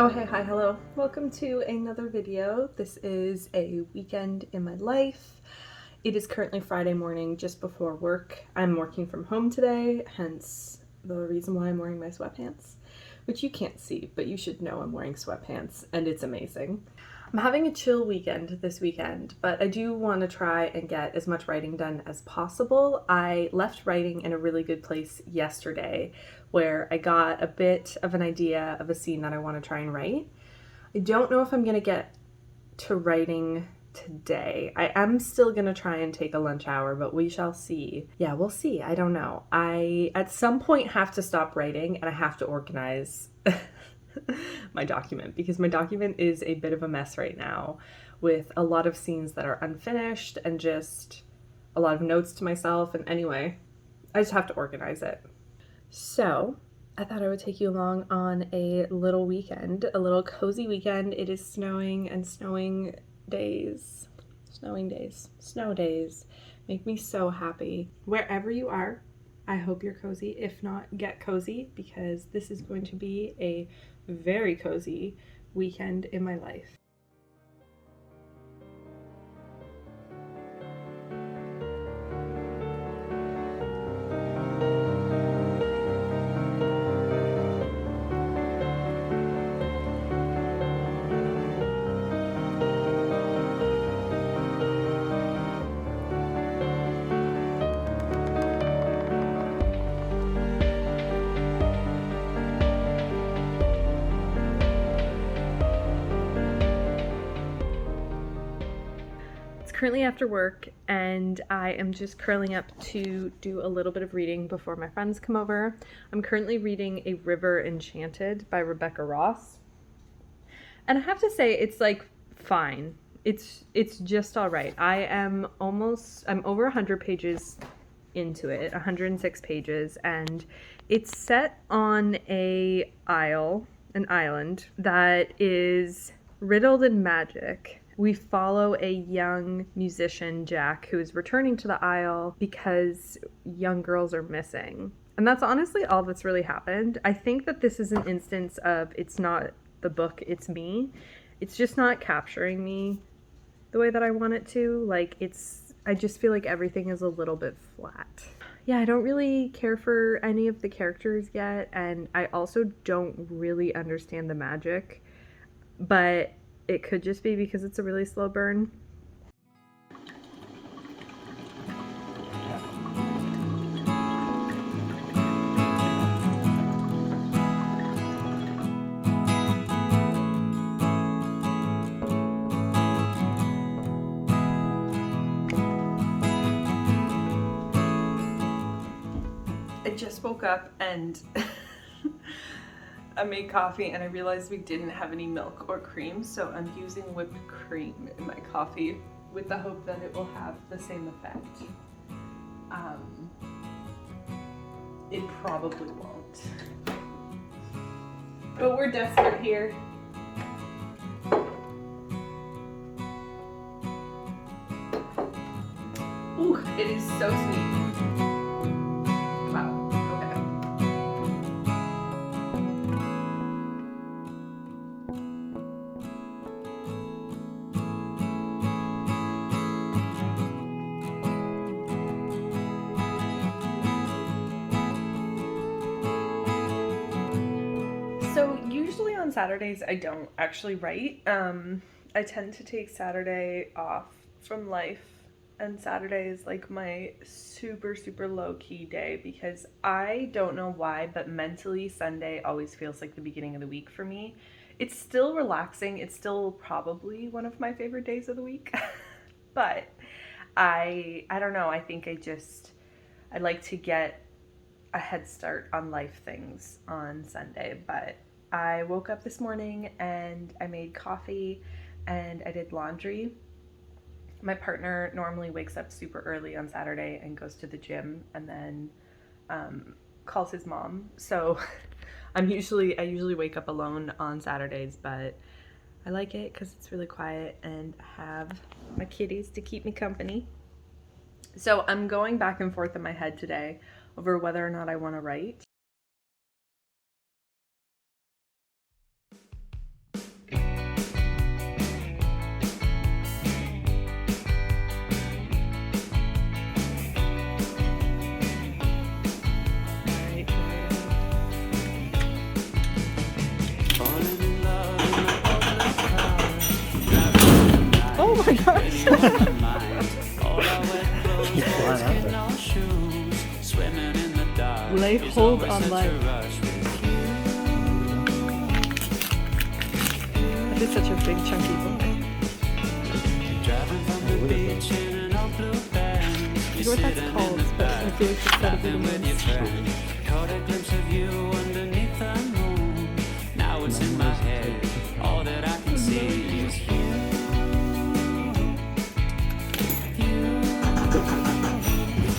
Oh, hey, hi, hello. Welcome to another video. This is a weekend in my life. It is currently Friday morning just before work. I'm working from home today, hence the reason why I'm wearing my sweatpants, which you can't see, but you should know I'm wearing sweatpants and it's amazing. I'm having a chill weekend this weekend, but I do want to try and get as much writing done as possible. I left writing in a really good place yesterday where I got a bit of an idea of a scene that I want to try and write. I don't know if I'm going to get to writing today. I am still going to try and take a lunch hour, but we shall see. Yeah, we'll see. I don't know. I at some point have to stop writing and I have to organize my document because my document is a bit of a mess right now with a lot of scenes that are unfinished and just a lot of notes to myself. And anyway, I just have to organize it. So I thought I would take you along on a little weekend, a little cozy weekend. It is snowing and snow days make me so happy. Wherever you are, I hope you're cozy. If not, get cozy because this is going to be a very cozy weekend in my life. Currently after work and I am just curling up to do a little bit of reading before my friends come over. I'm currently reading A River Enchanted by Rebecca Ross. And I have to say it's like fine. It's just all right. I'm over 100 pages into it, 106 pages, and it's set on an island that is riddled in magic. We follow a young musician, Jack, who is returning to the Isle because young girls are missing. And that's honestly all that's really happened. I think that this is an instance of it's not the book, it's me. It's just not capturing me the way that I want it to. I just feel like everything is a little bit flat. Yeah, I don't really care for any of the characters yet, and I also don't really understand the magic, but it could just be because it's a really slow burn. I just woke up and I made coffee and I realized we didn't have any milk or cream, so I'm using whipped cream in my coffee with the hope that it will have the same effect. It probably won't. But we're desperate here. Ooh, it is so sweet. So usually on Saturdays I don't actually write. I tend to take Saturday off from life, and Saturday is like my super low-key day because I don't know why, but mentally Sunday always feels like the beginning of the week for me. It's still relaxing. It's still probably one of my favorite days of the week. But I don't know. I think I'd like to get a head start on life things on Sunday. But I woke up this morning and I made coffee and I did laundry. My partner normally wakes up super early on Saturday and goes to the gym and then calls his mom. So I usually wake up alone on Saturdays, but I like it because it's really quiet and I have my kitties to keep me company. So I'm going back and forth in my head today over whether or not I want to write. Lay hold on life. That is such a big chunky book. I forget what that's called, but I feel like it's gotta be the most. Caught a glimpse of you underneath the moon. Now it's in my head. All that I can see is you.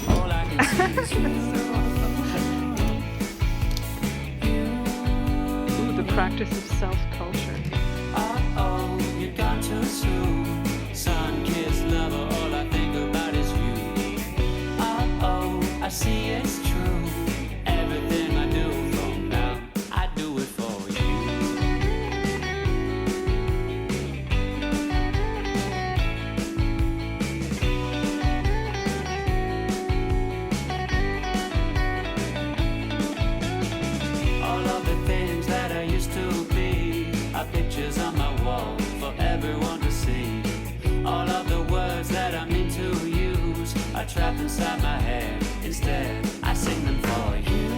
All I can see is you. Ooh, the practice of self-culture. Uh-oh, you got too soon. Sun-kissed lover, all I think about is you. Uh-oh, I see it's true. Everything I do from now, I do it for you. All of the things that I used to be are pictures on my wall for everyone to see. All of the words that I mean to use are trapped inside my head. Instead, I sing them for you.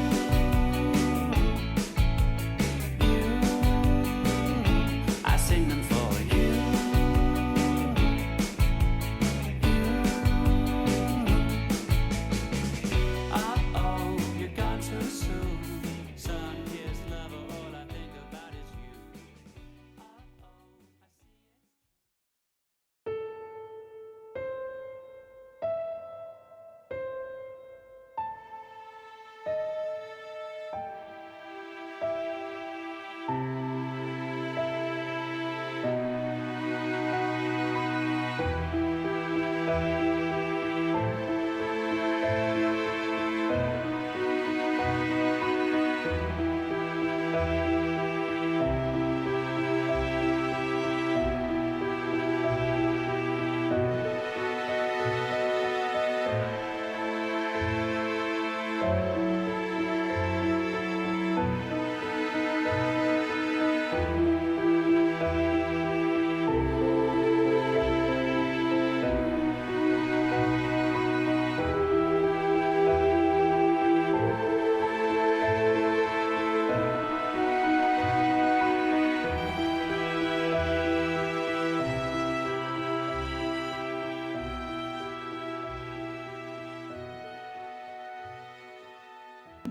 I sing them for you. Uh-oh, you're gone too soon. Sun-kissed lover, all I think about is you.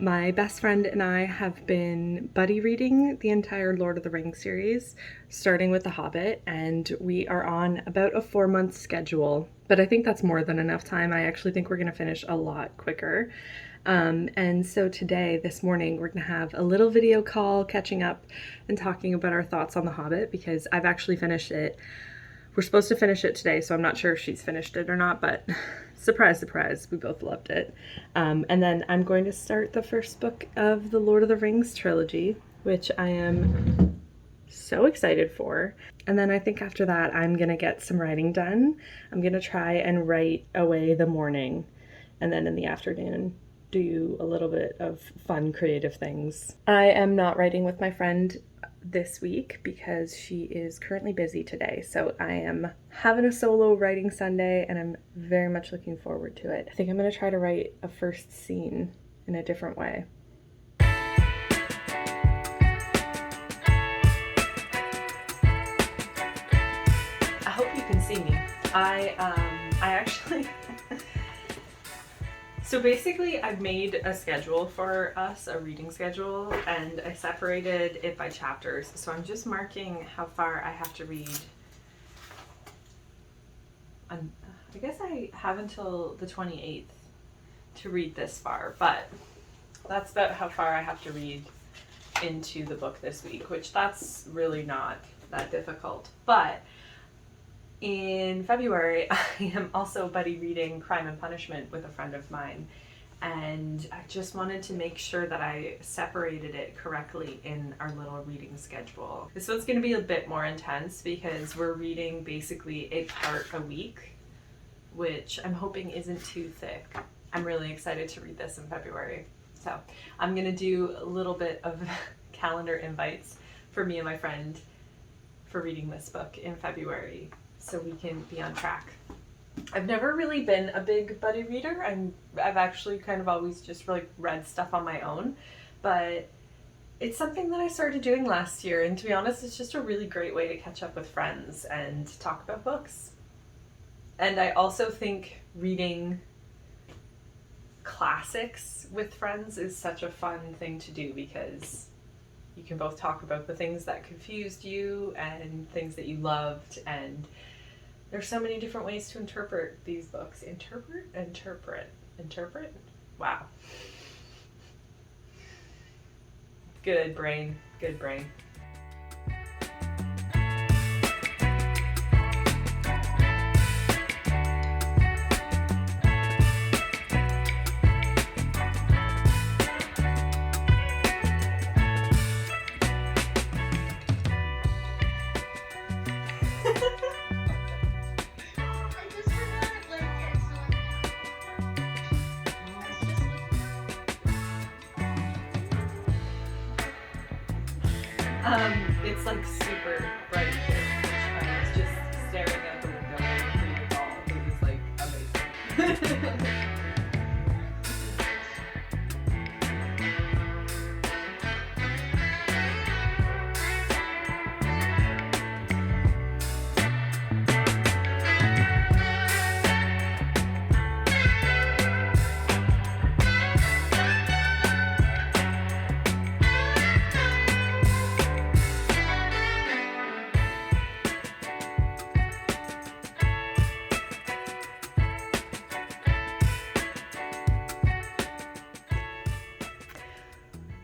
My best friend and I have been buddy reading the entire Lord of the Rings series, starting with The Hobbit, and we are on about a 4-month schedule, but I think that's more than enough time. I actually think we're going to finish a lot quicker. And so today, this morning, we're going to have a little video call catching up and talking about our thoughts on The Hobbit, because I've actually finished it. We're supposed to finish it today, so I'm not sure if she's finished it or not, but surprise, surprise, we both loved it. And then I'm going to start the first book of the Lord of the Rings trilogy, which I am so excited for. And then I think after that, I'm going to get some writing done. I'm going to try and write away the morning, and then in the afternoon, do a little bit of fun, creative things. I am not writing with my friend this week because she is currently busy today, so I am having a solo writing Sunday and I'm very much looking forward to it. I think I'm going to try to write a first scene in a different way. I hope you can see me. I actually So basically, I've made a schedule for us, a reading schedule, and I separated it by chapters. So I'm just marking how far I have to read. I guess I have until the 28th to read this far, but that's about how far I have to read into the book this week, which that's really not that difficult. But in February, I am also buddy reading Crime and Punishment with a friend of mine, and I just wanted to make sure that I separated it correctly in our little reading schedule. This one's going to be a bit more intense because we're reading basically a part a week, which I'm hoping isn't too thick. I'm really excited to read this in February. So I'm going to do a little bit of calendar invites for me and my friend for reading this book in February, so we can be on track. I've never really been a big buddy reader. I've actually kind of always just like read stuff on my own, but it's something that I started doing last year, and to be honest, it's just a really great way to catch up with friends and talk about books. And I also think reading classics with friends is such a fun thing to do because you can both talk about the things that confused you and things that you loved, and there's so many different ways to interpret these books. Interpret? Wow. Good brain. It's like super bright here. I was just staring out the window and reading all. It was like amazing.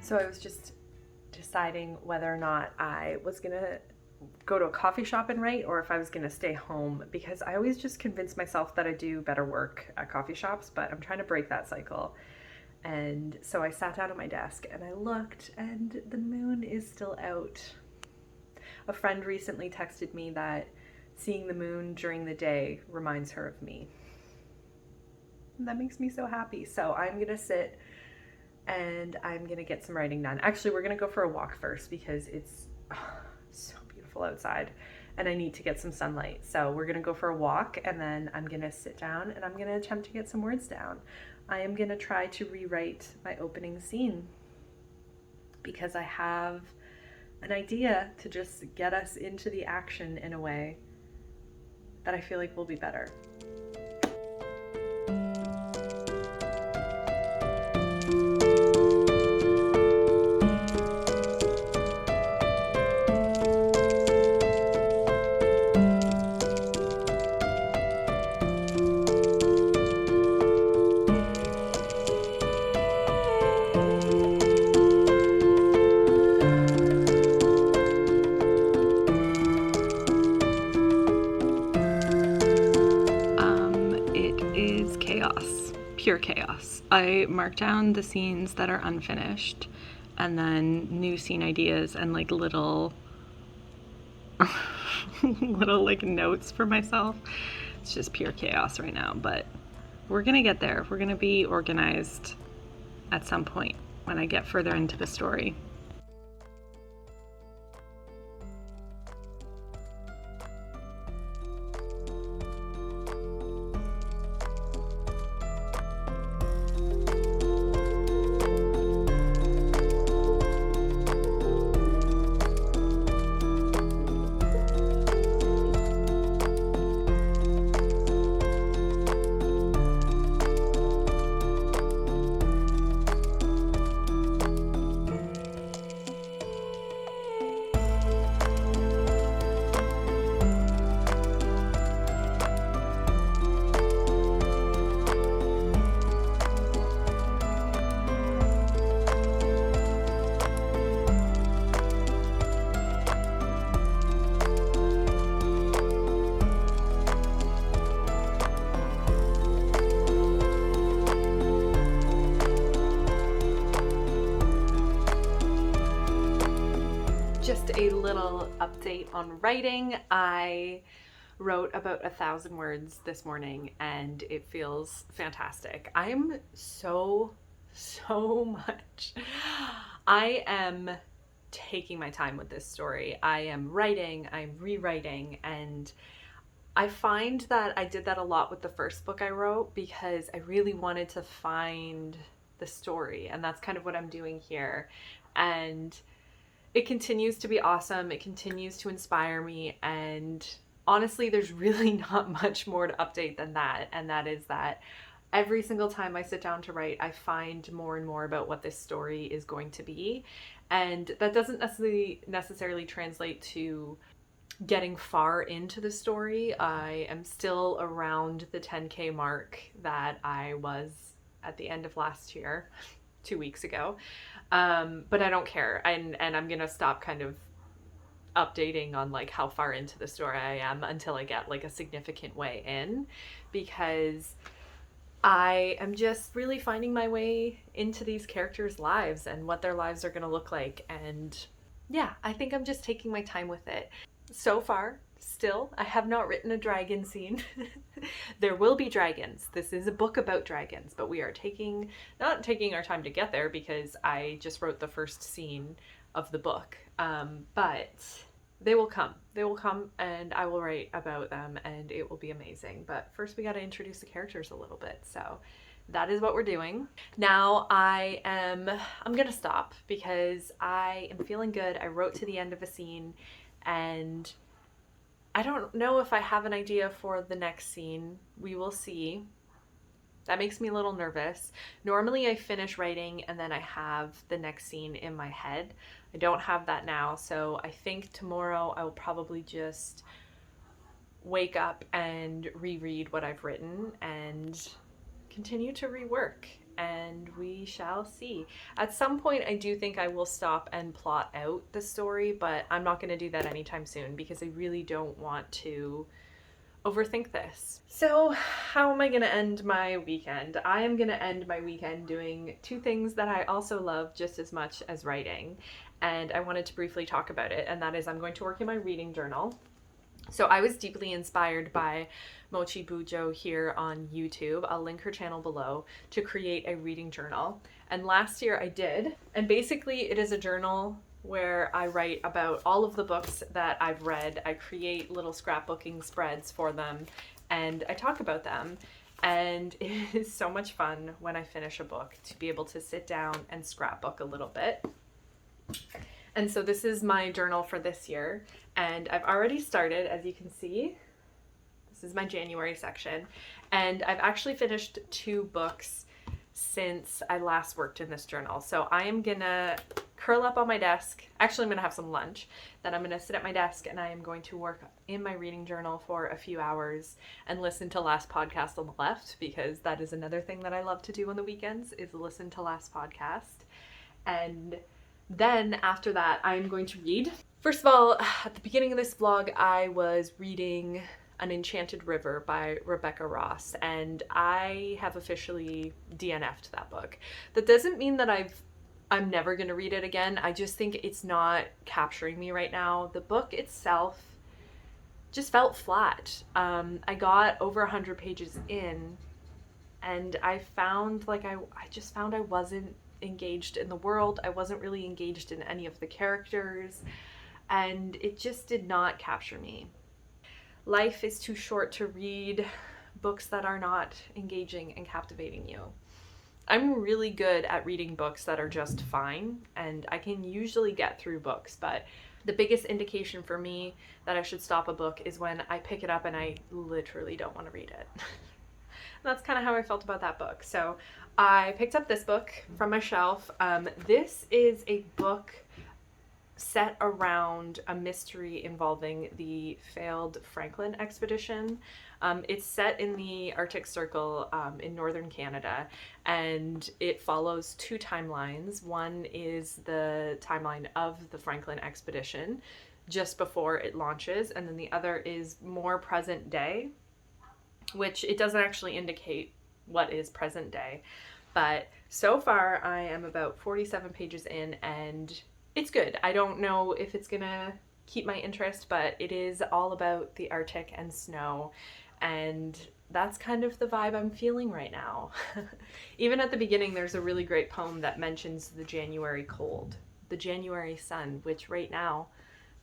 So I was just deciding whether or not I was gonna go to a coffee shop and write, or if I was gonna stay home, because I always just convince myself that I do better work at coffee shops, but I'm trying to break that cycle. And so I sat down at my desk and I looked, and the moon is still out. A friend recently texted me that seeing the moon during the day reminds her of me. And that makes me so happy. So I'm gonna sit and I'm gonna get some writing done. Actually, we're gonna go for a walk first because it's so beautiful outside and I need to get some sunlight. So we're gonna go for a walk and then I'm gonna sit down and I'm gonna attempt to get some words down. I am gonna try to rewrite my opening scene because I have an idea to just get us into the action in a way that I feel like will be better. Pure chaos. I mark down the scenes that are unfinished and then new scene ideas and like little like notes for myself. It's just pure chaos right now, but we're gonna get there. We're gonna be organized at some point when I get further into the story. Just a little update on writing. I wrote about 1,000 words this morning and it feels fantastic. I am so much. I am taking my time with this story. I am writing, I'm rewriting, and I find that I did that a lot with the first book I wrote because I really wanted to find the story, and that's kind of what I'm doing here. And it continues to be awesome. It continues to inspire me, and honestly, there's really not much more to update than that, and that is that every single time I sit down to write, I find more and more about what this story is going to be. And that doesn't necessarily translate to getting far into the story. I am still around the 10K mark that I was at the end of last year, 2 weeks ago. But I don't care. And I'm going to stop kind of updating on like how far into the story I am until I get like a significant way in, because I am just really finding my way into these characters' lives and what their lives are going to look like. And yeah, I think I'm just taking my time with it. So far, still, I have not written a dragon scene. There will be dragons. This is a book about dragons, but we are not taking our time to get there because I just wrote the first scene of the book. But they will come. They will come, and I will write about them, and it will be amazing. But first we got to introduce the characters a little bit. So that is what we're doing. Now I'm going to stop because I am feeling good. I wrote to the end of a scene, and I don't know if I have an idea for the next scene. We will see. That makes me a little nervous. Normally I finish writing and then I have the next scene in my head. I don't have that now, so I think tomorrow I will probably just wake up and reread what I've written and continue to rework, and we shall see. At some point I do think I will stop and plot out the story, but I'm not going to do that anytime soon because I really don't want to overthink this. So how am I going to end my weekend? I am going to end my weekend doing two things that I also love just as much as writing, and I wanted to briefly talk about it, and that is I'm going to work in my reading journal. So I was deeply inspired by Mochi Bujo here on YouTube. I'll link her channel below, to create a reading journal. And last year I did. And basically it is a journal where I write about all of the books that I've read. I create little scrapbooking spreads for them and I talk about them. And it is so much fun when I finish a book to be able to sit down and scrapbook a little bit. And so this is my journal for this year, and I've already started, as you can see. This is my January section, and I've actually finished 2 books since I last worked in this journal. So I am gonna curl up on my desk. Actually, I'm gonna have some lunch. Then I'm gonna sit at my desk and I am going to work in my reading journal for a few hours and listen to Last Podcast on the Left, because that is another thing that I love to do on the weekends, is listen to Last Podcast. And then after that, I'm going to read. First of all, at the beginning of this vlog, I was reading An Enchanted River by Rebecca Ross, and I have officially DNF'd that book. That doesn't mean that I'm never going to read it again. I just think it's not capturing me right now. The book itself just felt flat. I got over 100 pages in, and I found like I just found I wasn't engaged in the world. I wasn't really engaged in any of the characters, and it just did not capture me. Life is too short to read books that are not engaging and captivating you. I'm really good at reading books that are just fine, and I can usually get through books, but the biggest indication for me that I should stop a book is when I pick it up and I literally don't want to read it. That's kind of how I felt about that book. So I picked up this book from my shelf. This is a book set around a mystery involving the failed Franklin expedition. It's set in the Arctic Circle in northern Canada, and it follows 2 timelines. One is the timeline of the Franklin expedition just before it launches, and then the other is more present day, which it doesn't actually indicate what is present day. But so far I am about 47 pages in, and it's good. I don't know if it's gonna keep my interest, but it is all about the Arctic and snow, and that's kind of the vibe I'm feeling right now. Even at the beginning, there's a really great poem that mentions the January cold, the January sun, which right now,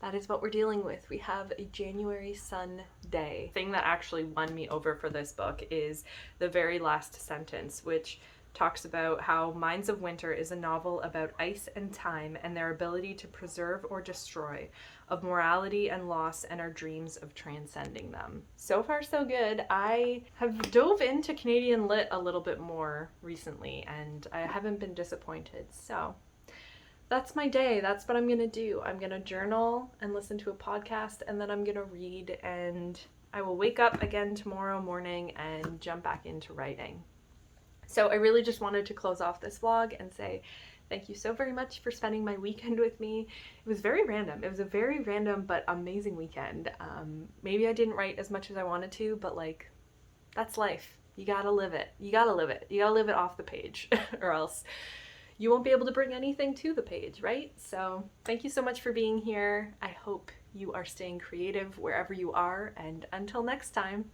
that is what we're dealing with. We have a January sun day. The thing that actually won me over for this book is the very last sentence, which talks about how Minds of Winter is a novel about ice and time and their ability to preserve or destroy, of morality and loss and our dreams of transcending them. So far so good. I have dove into Canadian lit a little bit more recently and I haven't been disappointed. So that's my day. That's what I'm gonna do. I'm gonna journal and listen to a podcast, and then I'm gonna read, and I will wake up again tomorrow morning and jump back into writing. So I really just wanted to close off this vlog and say thank you so very much for spending my weekend with me. It was very random. It was a very random but amazing weekend. Maybe I didn't write as much as I wanted to, but like, that's life. You gotta live it. You gotta live it. You gotta live it off the page or else you won't be able to bring anything to the page, right? So thank you so much for being here. I hope you are staying creative wherever you are, and until next time.